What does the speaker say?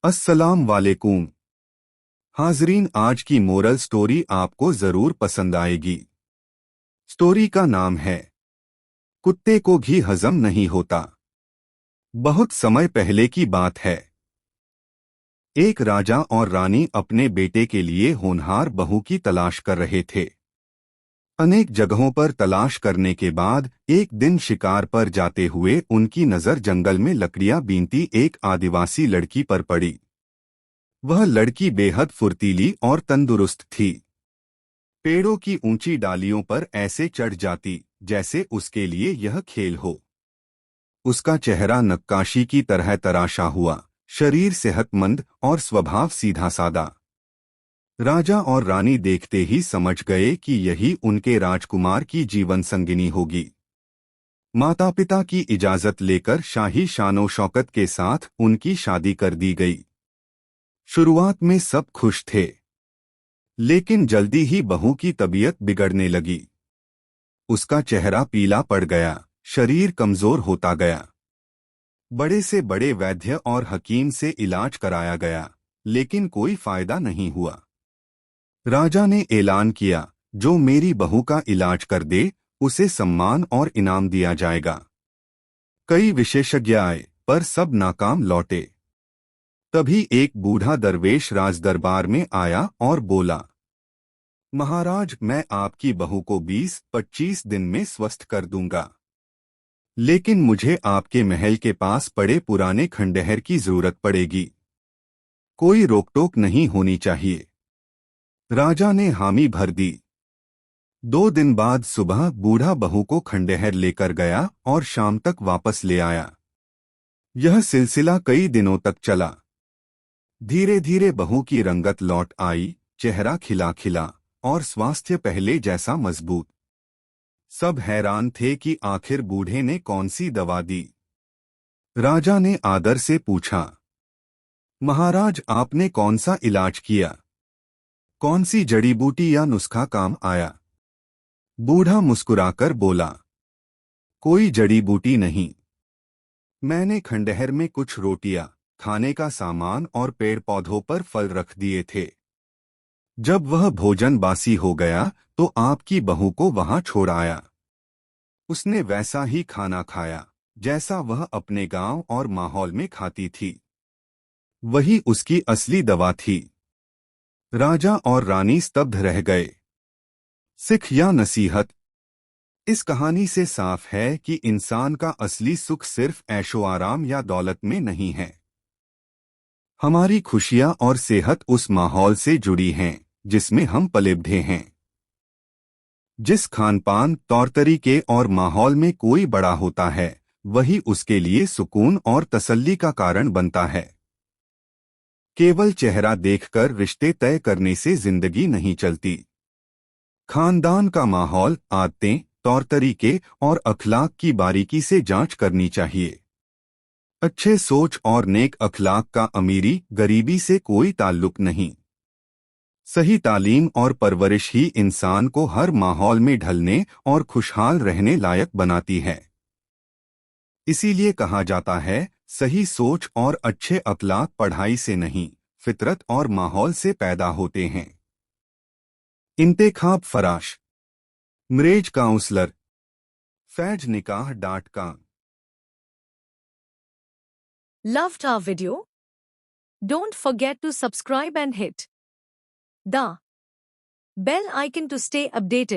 अस्सलाम वालेकुम। हाजरीन, आज की मोरल स्टोरी आपको जरूर पसंद आएगी। स्टोरी का नाम है कुत्ते को घी हजम नहीं होता। बहुत समय पहले की बात है। एक राजा और रानी अपने बेटे के लिए होनहार बहू की तलाश कर रहे थे। अनेक जगहों पर तलाश करने के बाद एक दिन शिकार पर जाते हुए उनकी नजर जंगल में लकड़ियां बीनती एक आदिवासी लड़की पर पड़ी। वह लड़की बेहद फुर्तीली और तंदुरुस्त थी। पेड़ों की ऊंची डालियों पर ऐसे चढ़ जाती जैसे उसके लिए यह खेल हो। उसका चेहरा नक्काशी की तरह तराशा हुआ, शरीर सेहतमंद और स्वभाव सीधा सादा। राजा और रानी देखते ही समझ गए कि यही उनके राजकुमार की जीवन संगिनी होगी। माता पिता की इजाजत लेकर शाही शानो शौकत के साथ उनकी शादी कर दी गई। शुरुआत में सब खुश थे, लेकिन जल्दी ही बहू की तबीयत बिगड़ने लगी। उसका चेहरा पीला पड़ गया, शरीर कमजोर होता गया। बड़े से बड़े वैद्य और हकीम से इलाज कराया गया, लेकिन कोई फायदा नहीं हुआ। राजा ने ऐलान किया, जो मेरी बहू का इलाज कर दे उसे सम्मान और इनाम दिया जाएगा। कई विशेषज्ञ आए, पर सब नाकाम लौटे। तभी एक बूढ़ा दरवेश राजदरबार में आया और बोला, महाराज, मैं आपकी बहू को 20-25 दिन में स्वस्थ कर दूंगा, लेकिन मुझे आपके महल के पास पड़े पुराने खंडहर की जरूरत पड़ेगी। कोई रोकटोक नहीं होनी चाहिए। राजा ने हामी भर दी। 2 दिन बाद सुबह बूढ़ा बहू को खंडहर लेकर गया और शाम तक वापस ले आया। यह सिलसिला कई दिनों तक चला। धीरे धीरे बहू की रंगत लौट आई, चेहरा खिला खिला और स्वास्थ्य पहले जैसा मजबूत। सब हैरान थे कि आखिर बूढ़े ने कौन सी दवा दी। राजा ने आदर से पूछा, महाराज, आपने कौन सा इलाज किया? कौन सी जड़ी बूटी या नुस्खा काम आया? बूढ़ा मुस्कुराकर बोला, कोई जड़ी बूटी नहीं। मैंने खंडहर में कुछ रोटियां, खाने का सामान और पेड़ पौधों पर फल रख दिए थे। जब वह भोजन बासी हो गया तो आपकी बहू को वहां छोड़ आया। उसने वैसा ही खाना खाया जैसा वह अपने गांव और माहौल में खाती थी। वही उसकी असली दवा थी। राजा और रानी स्तब्ध रह गए। सिख या नसीहत? इस कहानी से साफ है कि इंसान का असली सुख सिर्फ ऐशो आराम या दौलत में नहीं है। हमारी खुशियां और सेहत उस माहौल से जुड़ी हैं जिसमें हम पले बढ़े हैं। जिस खानपान, तौर तरीके और माहौल में कोई बड़ा होता है, वही उसके लिए सुकून और तसल्ली का कारण बनता है। केवल चेहरा देखकर रिश्ते तय करने से जिंदगी नहीं चलती। खानदान का माहौल, आदतें, तौर तरीके और अखलाक की बारीकी से जांच करनी चाहिए। अच्छे सोच और नेक अखलाक का अमीरी गरीबी से कोई ताल्लुक नहीं। सही तालीम और परवरिश ही इंसान को हर माहौल में ढलने और खुशहाल रहने लायक बनाती है। इसीलिए कहा जाता है, सही सोच और अच्छे अखलाक पढ़ाई से नहीं, फितरत और माहौल से पैदा होते हैं। Intekhab Farash, marriage counsellor, fajnikah.com। Loved our video? Don't forget to subscribe and hit the bell icon to stay updated.